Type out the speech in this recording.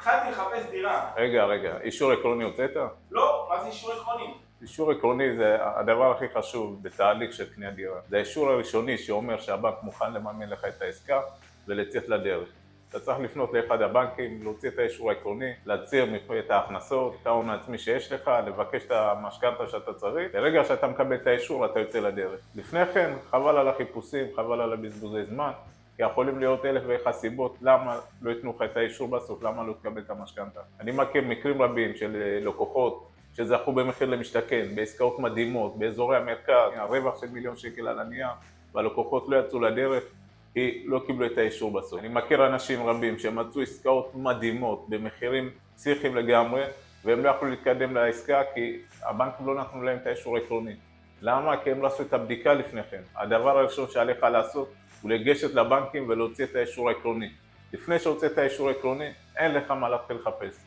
התחלתי לחפש דירה. רגע, אישור עקרוני הוצאת? לא, מה זה אישור עקרוני? אישור עקרוני זה הדבר הכי חשוב בתהליך של קניית דירה. זה האישור הראשוני שאומר שהבנק מוכן לממן לך את העסקה ולצאת לדרך. אתה צריך לפנות לאחד הבנקים, להוציא את האישור העקרוני, להצהיר את ההכנסות, את ההון העצמי שיש לך, לבקש את המשכנתא שאתה צריך. ברגע שאתה מקבל את האישור, אתה יוצא לדרך. לפני כן, חבל על החיפושים, חבל על הבזבוזי זמן, כי יכולים להיות 1001 סיבות למה לא ייתנו לך את האישור בסוף, למה לא תקבל את המשכנתא. אני מכיר מקרים רבים של לקוחות שזכו במחיר למשתכן, בעסקאות מדהימות, באזורי המרכז, הרווח של מיליון שקל על הנייר, והלקוחות לא יצאו לדרך, כי לא קיבלו את האישור בסוף. אני מכיר אנשים רבים שמצאו עסקאות מדהימות במחירים פסיכיים לגמרי, והם לא יכלו להתקדם לעסקה כי הבנקים לא נתנו להם את האישור העקרוני. למה? כי הם לא עשו את הבדיקה לפני כן. הדבר הראשון שעליך לעשות הוא לגשת לבנקים ולהוציא את האישור העקרוני. לפני שהוצאת את האישור העקרוני, אין לך מה להתחיל לחפש.